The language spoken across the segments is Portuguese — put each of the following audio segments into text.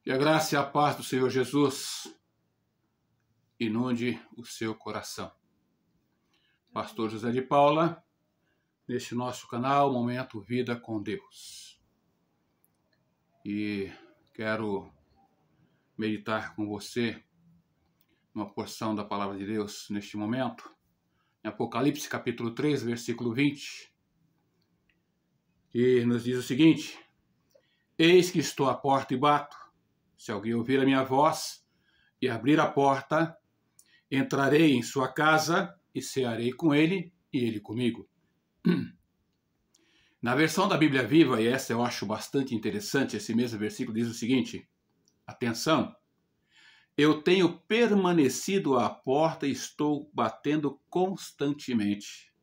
Que a graça e a paz do Senhor Jesus inunde o seu coração. Pastor José de Paula, neste nosso canal, Momento Vida com Deus. E quero meditar com você uma porção da Palavra de Deus neste momento, em Apocalipse capítulo 3, versículo 20, que nos diz o seguinte: Eis que estou à porta e bato. Se alguém ouvir a minha voz e abrir a porta, entrarei em sua casa e cearei com ele e ele comigo. Na versão da Bíblia Viva, e essa eu acho bastante interessante, esse mesmo versículo diz o seguinte: atenção, eu tenho permanecido à porta e estou batendo constantemente.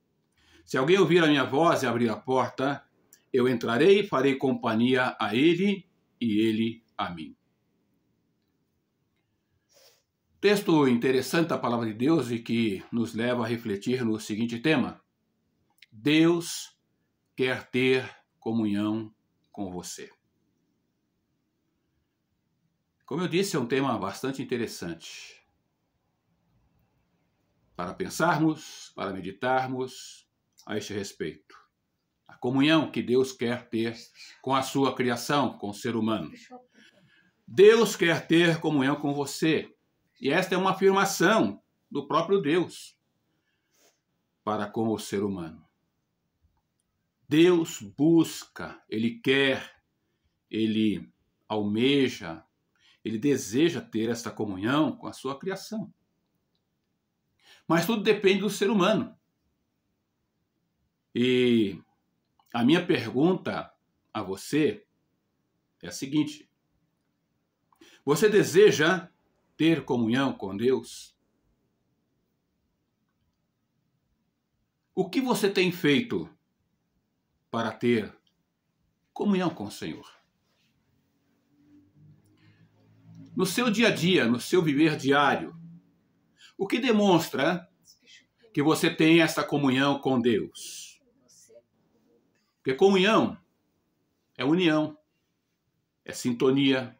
Se alguém ouvir a minha voz e abrir a porta, eu entrarei e farei companhia a ele e ele a mim. Texto interessante da Palavra de Deus e que nos leva a refletir no seguinte tema: Deus quer ter comunhão com você. Como eu disse, é um tema bastante interessante para pensarmos, para meditarmos a este respeito. A comunhão que Deus quer ter com a sua criação, com o ser humano. Deus quer ter comunhão com você. E esta é uma afirmação do próprio Deus para com o ser humano. Deus busca, Ele quer, Ele almeja, Ele deseja ter esta comunhão com a sua criação. Mas tudo depende do ser humano. E a minha pergunta a você é a seguinte: você deseja ter comunhão com Deus? O que você tem feito para ter comunhão com o Senhor? No seu dia a dia, no seu viver diário, o que demonstra que você tem essa comunhão com Deus? Porque comunhão é união, é sintonia,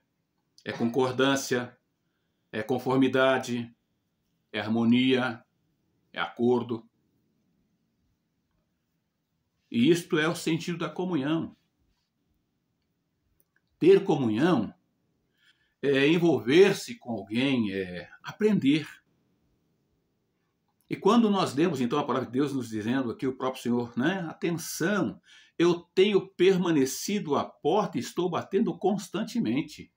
é concordância, é conformidade, é harmonia, é acordo. E isto é o sentido da comunhão. Ter comunhão é envolver-se com alguém, é aprender. E quando nós lemos, então, a palavra de Deus nos dizendo aqui, o próprio Senhor, né? Atenção, eu tenho permanecido à porta e estou batendo constantemente.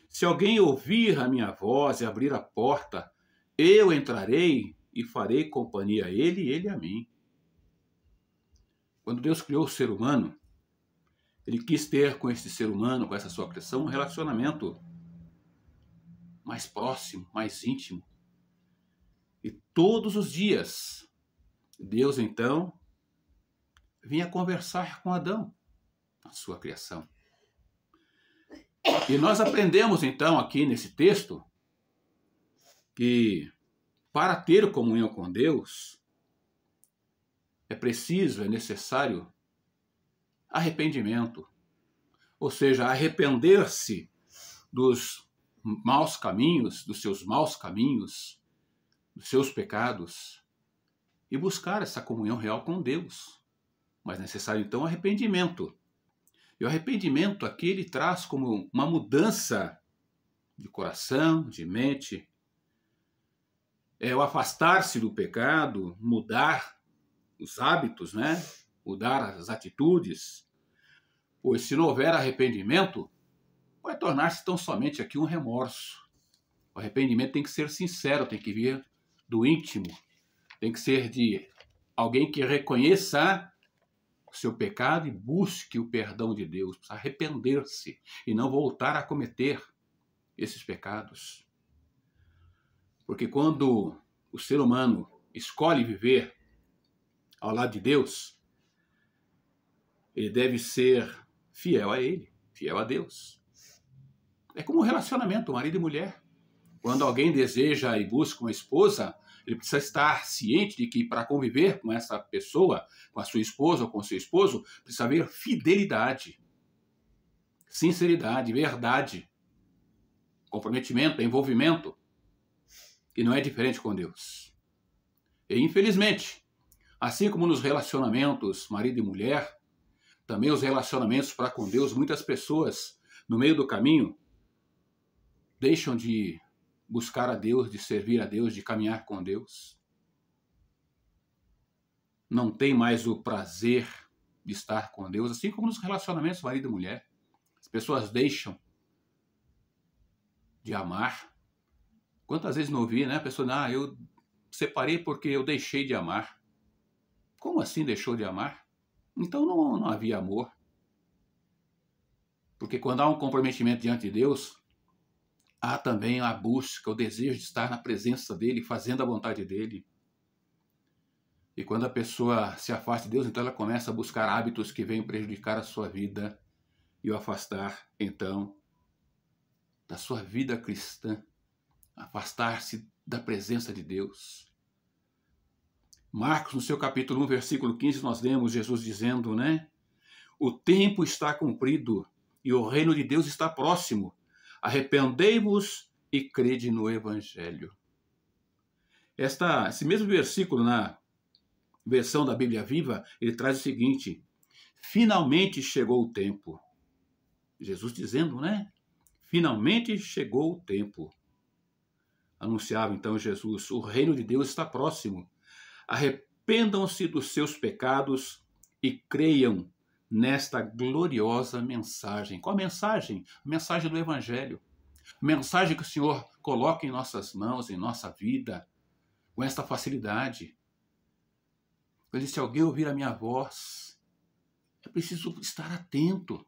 Se alguém ouvir a minha voz e abrir a porta, eu entrarei e farei companhia a ele e ele a mim. Quando Deus criou o ser humano, Ele quis ter com esse ser humano, com essa sua criação, um relacionamento mais próximo, mais íntimo. E todos os dias, Deus então vinha conversar com Adão, a sua criação. E nós aprendemos então aqui nesse texto que para ter comunhão com Deus é preciso, é necessário arrependimento. Ou seja, arrepender-se dos maus caminhos, dos seus maus caminhos, dos seus pecados e buscar essa comunhão real com Deus. Mas é necessário então arrependimento. E o arrependimento aqui ele traz como uma mudança de coração, de mente. É o afastar-se do pecado, mudar os hábitos, né? Mudar as atitudes. Pois se não houver arrependimento, vai tornar-se tão somente aqui um remorso. O arrependimento tem que ser sincero, tem que vir do íntimo. Tem que ser de alguém que reconheça o seu pecado e busque o perdão de Deus, precisa arrepender-se e não voltar a cometer esses pecados. Porque quando o ser humano escolhe viver ao lado de Deus, ele deve ser fiel a Ele, fiel a Deus. É como um relacionamento, marido e mulher. Quando alguém deseja e busca uma esposa, ele precisa estar ciente de que para conviver com essa pessoa, com a sua esposa ou com o seu esposo, precisa haver fidelidade, sinceridade, verdade. comprometimento, é envolvimento. E não é diferente com Deus. E infelizmente, assim como nos relacionamentos marido e mulher, também os relacionamentos para com Deus, muitas pessoas no meio do caminho deixam de buscar a Deus, de servir a Deus, de caminhar com Deus. Não tem mais o prazer de estar com Deus, assim como nos relacionamentos marido e mulher. As pessoas deixam de amar. Quantas vezes não ouvi, né? A pessoa, eu separei porque eu deixei de amar. Como assim deixou de amar? Então não havia amor. Porque quando há um comprometimento diante de Deus, há também a busca, o desejo de estar na presença dele, fazendo a vontade dele. E quando a pessoa se afasta de Deus, então ela começa a buscar hábitos que venham prejudicar a sua vida e o afastar, então, da sua vida cristã, afastar-se da presença de Deus. Marcos, no seu capítulo 1, versículo 15, nós lemos Jesus dizendo, né? O tempo está cumprido e o reino de Deus está próximo. Arrependei-vos e crede no Evangelho. Esse mesmo versículo, na versão da Bíblia Viva, ele traz o seguinte: finalmente chegou o tempo. Jesus dizendo, né? Finalmente chegou o tempo. Anunciava então Jesus, o reino de Deus está próximo. Arrependam-se dos seus pecados e creiam nesta gloriosa mensagem. Qual a mensagem? A mensagem do Evangelho. A mensagem que o Senhor coloca em nossas mãos, em nossa vida, com esta facilidade. Ele disse, se alguém ouvir a minha voz, é preciso estar atento.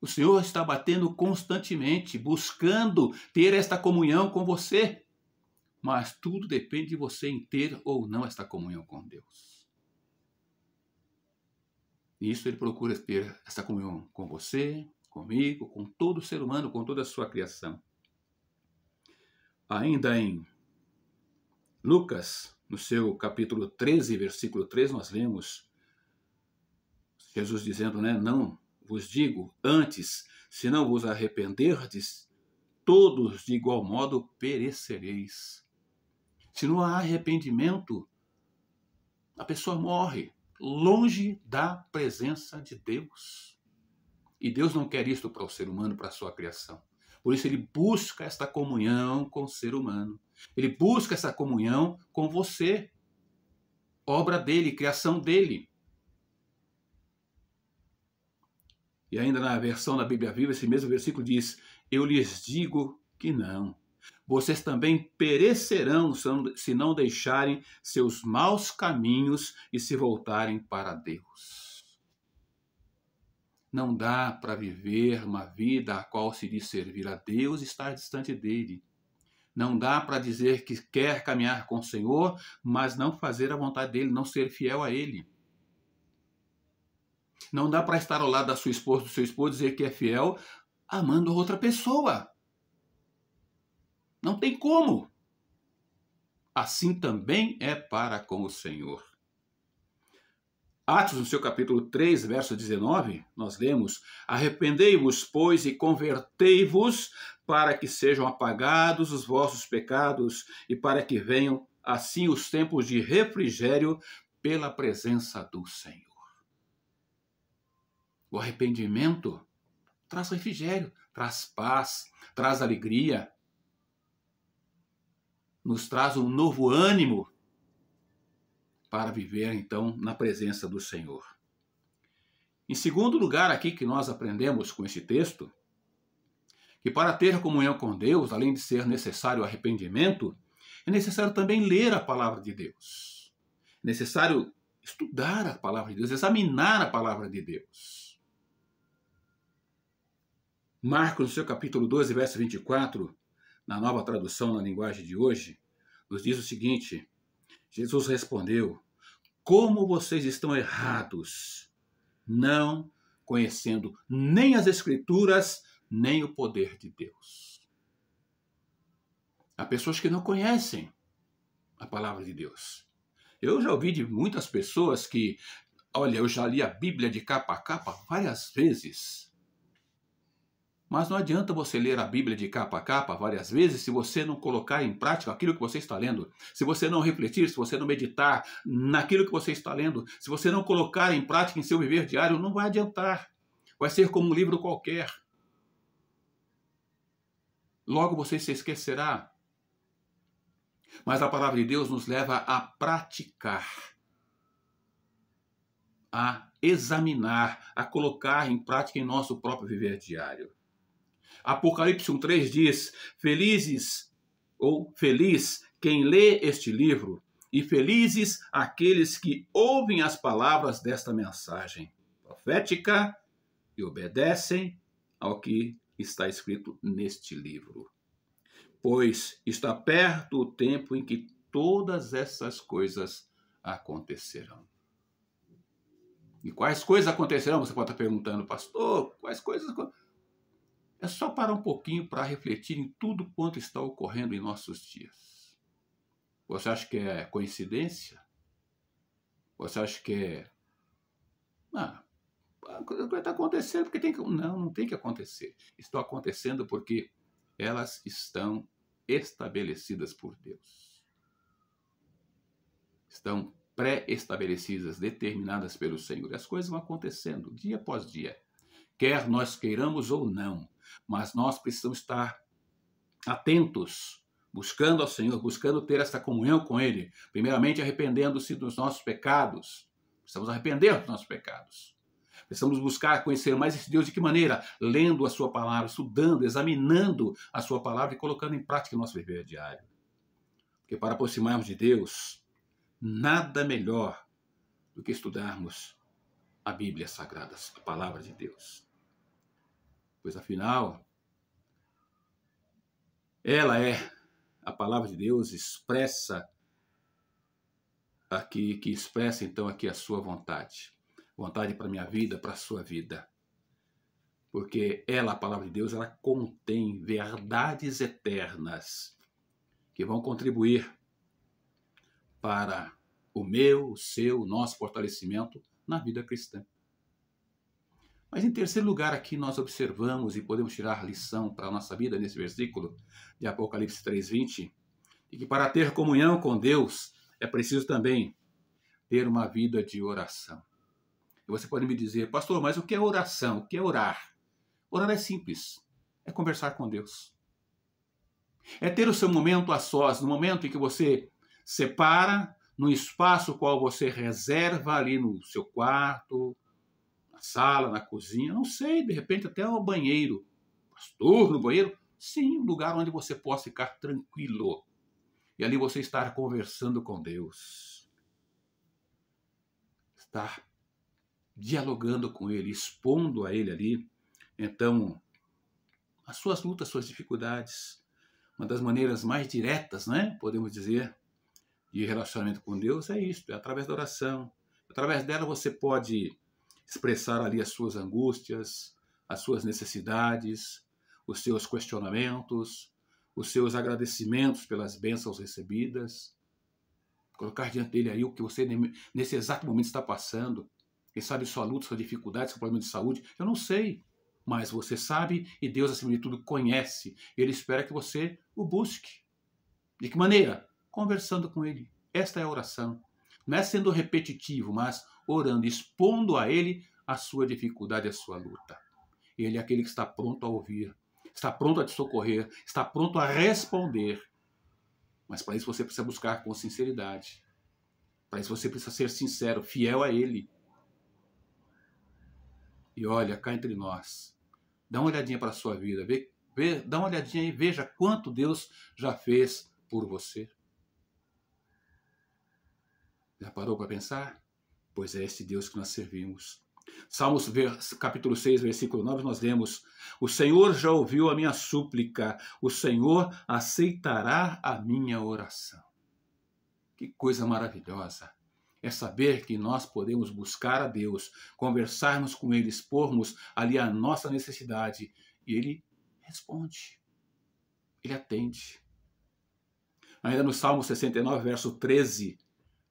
O Senhor está batendo constantemente, buscando ter esta comunhão com você. Mas tudo depende de você em ter ou não esta comunhão com Deus. E isso ele procura ter essa comunhão com você, comigo, com todo ser humano, com toda a sua criação. Ainda em Lucas, no seu capítulo 13, versículo 3, nós lemos Jesus dizendo, né? Não vos digo antes, se não vos arrependerdes, todos de igual modo perecereis. Se não há arrependimento, a pessoa morre longe da presença de Deus. E Deus não quer isto para o ser humano, para a sua criação. Por isso ele busca esta comunhão com o ser humano. Ele busca essa comunhão com você. Obra dele, criação dele. E ainda na versão da Bíblia Viva, esse mesmo versículo diz, eu lhes digo que não. Vocês também perecerão se não deixarem seus maus caminhos e se voltarem para Deus. Não dá para viver uma vida a qual se diz servir a Deus e estar distante dele. Não dá para dizer que quer caminhar com o Senhor, mas não fazer a vontade dele, não ser fiel a ele. Não dá para estar ao lado da sua esposa, do seu esposo, dizer que é fiel, amando outra pessoa. Não tem como. Assim também é para com o Senhor. Atos, no seu capítulo 3, verso 19, nós lemos, arrependei-vos, pois, e convertei-vos, para que sejam apagados os vossos pecados, e para que venham, assim, os tempos de refrigério pela presença do Senhor. O arrependimento traz refrigério, traz paz, traz alegria, nos traz um novo ânimo para viver, então, na presença do Senhor. Em segundo lugar, aqui que nós aprendemos com esse texto, que para ter comunhão com Deus, além de ser necessário o arrependimento, é necessário também ler a palavra de Deus. É necessário estudar a palavra de Deus, examinar a palavra de Deus. Marcos, no seu capítulo 12, verso 24, na nova tradução na linguagem de hoje, nos diz o seguinte, Jesus respondeu, como vocês estão errados, não conhecendo nem as Escrituras, nem o poder de Deus. Há pessoas que não conhecem a palavra de Deus. Eu já ouvi de muitas pessoas que, olha, eu já li a Bíblia de capa a capa várias vezes. Mas não adianta você ler a Bíblia de capa a capa várias vezes se você não colocar em prática aquilo que você está lendo. Se você não refletir, se você não meditar naquilo que você está lendo, se você não colocar em prática em seu viver diário, não vai adiantar. Vai ser como um livro qualquer. Logo você se esquecerá. Mas a palavra de Deus nos leva a praticar, a examinar, a colocar em prática em nosso próprio viver diário. Apocalipse 1:3 diz: felizes ou feliz quem lê este livro e felizes aqueles que ouvem as palavras desta mensagem profética e obedecem ao que está escrito neste livro. Pois está perto o tempo em que todas essas coisas acontecerão. E quais coisas acontecerão? Você pode estar perguntando, pastor, quais coisas acontecerão? É só parar um pouquinho para refletir em tudo quanto está ocorrendo em nossos dias. Você acha que é coincidência? Você acha que é... a coisa está acontecendo porque tem que... Não tem que acontecer. Estão acontecendo porque elas estão estabelecidas por Deus. Estão pré-estabelecidas, determinadas pelo Senhor. E as coisas vão acontecendo dia após dia. Quer nós queiramos ou não. Mas nós precisamos estar atentos, buscando ao Senhor, buscando ter essa comunhão com Ele. Primeiramente, arrependendo-se dos nossos pecados. Precisamos arrepender dos nossos pecados. Precisamos buscar conhecer mais esse Deus de que maneira? Lendo a sua palavra, estudando, examinando a sua palavra e colocando em prática o nosso viver diário. Porque para aproximarmos de Deus, nada melhor do que estudarmos a Bíblia Sagrada, a palavra de Deus. Pois afinal, ela é a palavra de Deus expressa aqui, que expressa então aqui a sua vontade. Vontade para a minha vida, para a sua vida. Porque ela, a palavra de Deus, ela contém verdades eternas que vão contribuir para o meu, o seu, o nosso fortalecimento na vida cristã. Mas em terceiro lugar aqui nós observamos e podemos tirar lição para a nossa vida nesse versículo de Apocalipse 3:20, e que para ter comunhão com Deus é preciso também ter uma vida de oração. E você pode me dizer, pastor, mas o que é oração? O que é orar? Orar é simples, é conversar com Deus. É ter o seu momento a sós, no momento em que você separa, no espaço qual você reserva ali no seu quarto, sala, na cozinha, não sei, de repente até o banheiro. Pastor, no banheiro? Sim, um lugar onde você possa ficar tranquilo. E ali você estar conversando com Deus. Estar dialogando com Ele, expondo a Ele ali, então, as suas lutas, suas dificuldades. Uma das maneiras mais diretas, né, podemos dizer, de relacionamento com Deus é isto, é através da oração. Através dela você pode expressar ali as suas angústias, as suas necessidades, os seus questionamentos, os seus agradecimentos pelas bênçãos recebidas. Colocar diante dele aí o que você nesse exato momento está passando. Quem sabe sua luta, sua dificuldade, seu problema de saúde, eu não sei. Mas você sabe e Deus, acima de tudo, conhece. Ele espera que você o busque. De que maneira? Conversando com Ele. Esta é a oração. Não é sendo repetitivo, mas orando, expondo a Ele a sua dificuldade, a sua luta. Ele é aquele que está pronto a ouvir, está pronto a te socorrer, está pronto a responder. Mas para isso você precisa buscar com sinceridade. Para isso você precisa ser sincero, fiel a Ele. E olha, cá entre nós, dá uma olhadinha para a sua vida, dá uma olhadinha e veja quanto Deus já fez por você. Já parou para pensar? Pois é este Deus que nós servimos. Salmos capítulo 6, versículo 9, nós lemos: o Senhor já ouviu a minha súplica, o Senhor aceitará a minha oração. Que coisa maravilhosa é saber que nós podemos buscar a Deus, conversarmos com Ele, expormos ali a nossa necessidade e Ele responde, Ele atende. Ainda no Salmo 69, verso 13,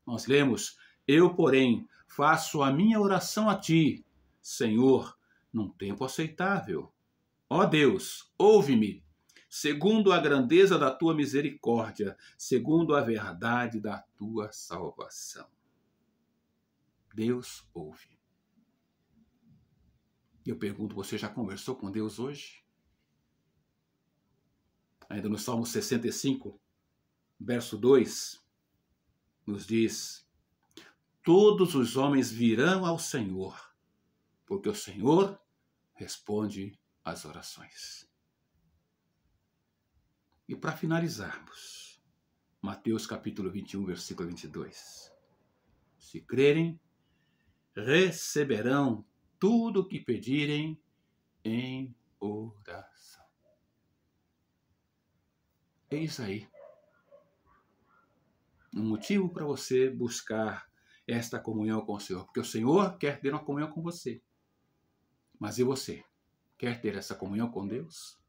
nós lemos: eu, porém, faço a minha oração a Ti, Senhor, num tempo aceitável. Ó Deus, ouve-me, segundo a grandeza da tua misericórdia, segundo a verdade da tua salvação. Deus ouve. Eu pergunto, você já conversou com Deus hoje? Ainda no Salmo 65, verso 2, nos diz: todos os homens virão ao Senhor, porque o Senhor responde às orações. E para finalizarmos, Mateus capítulo 21, versículo 22. Se crerem, receberão tudo o que pedirem em oração. Eis aí um motivo para você buscar esta comunhão com o Senhor, porque o Senhor quer ter uma comunhão com você. Mas e você? Quer ter essa comunhão com Deus?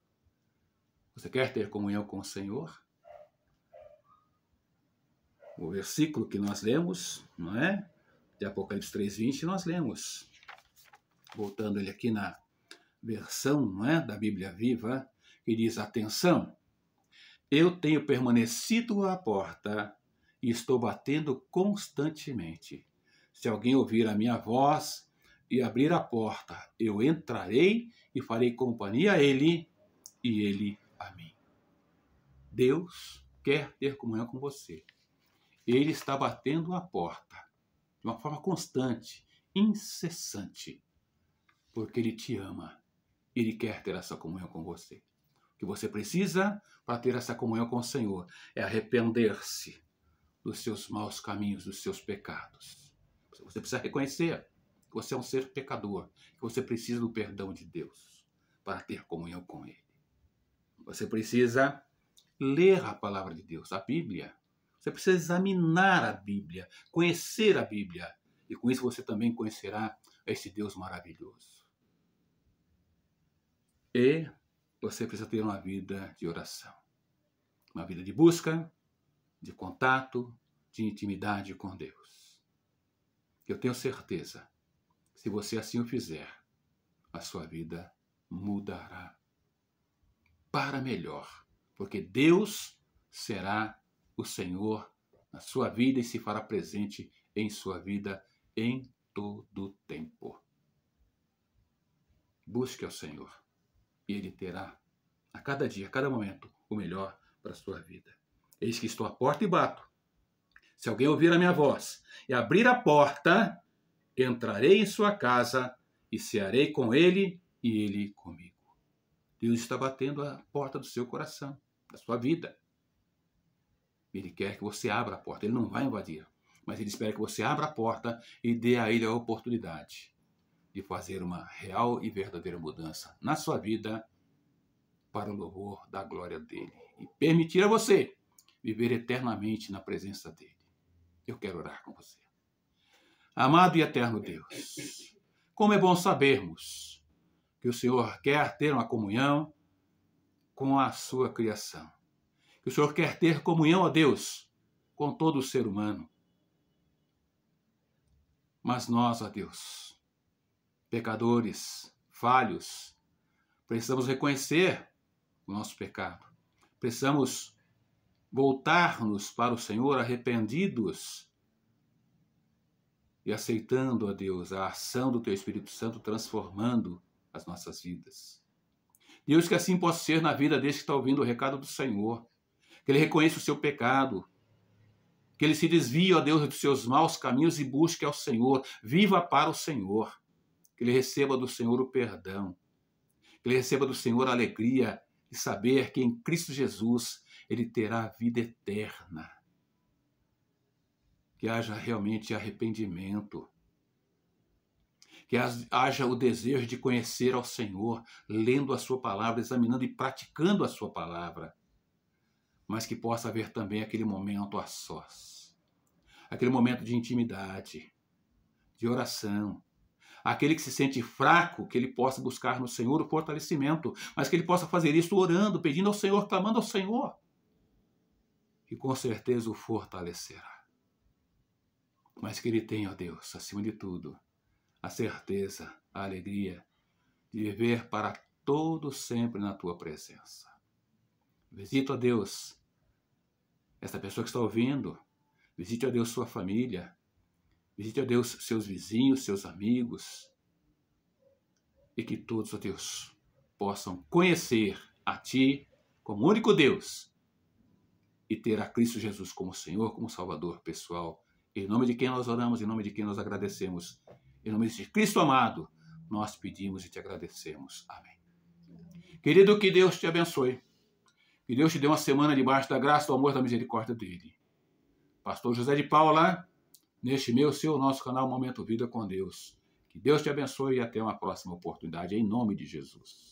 Você quer ter comunhão com o Senhor? O versículo que nós lemos, não é? De Apocalipse 3:20, nós lemos. Voltando ele aqui na versão, não é, da Bíblia Viva, que diz: atenção, eu tenho permanecido à porta e estou batendo constantemente. Se alguém ouvir a minha voz e abrir a porta, eu entrarei e farei companhia a ele e ele a mim. Deus quer ter comunhão com você. Ele está batendo a porta de uma forma constante, incessante, porque ele te ama. Ele quer ter essa comunhão com você. O que você precisa para ter essa comunhão com o Senhor é arrepender-se dos seus maus caminhos, dos seus pecados. Você precisa reconhecer que você é um ser pecador, que você precisa do perdão de Deus para ter comunhão com Ele. Você precisa ler a palavra de Deus, a Bíblia. Você precisa examinar a Bíblia, conhecer a Bíblia. E com isso você também conhecerá esse Deus maravilhoso. E você precisa ter uma vida de oração. Uma vida de busca, de contato, de intimidade com Deus. Eu tenho certeza, se você assim o fizer, a sua vida mudará para melhor, porque Deus será o Senhor na sua vida e se fará presente em sua vida em todo o tempo. Busque ao Senhor e Ele terá a cada dia, a cada momento, o melhor para a sua vida. Eis que estou à porta e bato. Se alguém ouvir a minha voz e abrir a porta, entrarei em sua casa e cearei com ele e ele comigo. Deus está batendo a porta do seu coração, da sua vida. Ele quer que você abra a porta. Ele não vai invadir, mas ele espera que você abra a porta e dê a ele a oportunidade de fazer uma real e verdadeira mudança na sua vida para o louvor da glória dele e permitir a você viver eternamente na presença dele. Eu quero orar com você. Amado e eterno Deus, como é bom sabermos que o Senhor quer ter uma comunhão com a sua criação. Que o Senhor quer ter comunhão, ó Deus, com todo o ser humano. Mas nós, ó Deus, pecadores, falhos, precisamos reconhecer o nosso pecado. Precisamos voltar-nos para o Senhor arrependidos e aceitando, ó Deus, a ação do Teu Espírito Santo transformando as nossas vidas. Deus, que assim possa ser na vida desse que está ouvindo o recado do Senhor, que ele reconheça o seu pecado, que ele se desvie, ó Deus, dos seus maus caminhos e busque ao Senhor, viva para o Senhor, que ele receba do Senhor o perdão, que ele receba do Senhor a alegria de saber que em Cristo Jesus ele terá a vida eterna. Que haja realmente arrependimento, que haja o desejo de conhecer ao Senhor, lendo a sua palavra, examinando e praticando a sua palavra, mas que possa haver também aquele momento a sós, aquele momento de intimidade, de oração, aquele que se sente fraco, que ele possa buscar no Senhor o fortalecimento, mas que ele possa fazer isso orando, pedindo ao Senhor, clamando ao Senhor, que com certeza o fortalecerá. Mas que ele tenha, ó Deus, acima de tudo, a certeza, a alegria de viver para todo sempre na tua presença. Visita, ó Deus, esta pessoa que está ouvindo. Visite, ó Deus, sua família. Visite, ó Deus, seus vizinhos, seus amigos. E que todos, ó Deus, possam conhecer a Ti como único Deus e ter a Cristo Jesus como Senhor, como Salvador pessoal. Em nome de quem nós oramos, em nome de quem nós agradecemos. Em nome de Cristo amado, nós pedimos e te agradecemos. Amém. Querido, que Deus te abençoe. Que Deus te dê uma semana debaixo da graça, do amor e da misericórdia dele. Pastor José de Paula, neste meu, seu, nosso canal Momento Vida com Deus. Que Deus te abençoe e até uma próxima oportunidade, em nome de Jesus.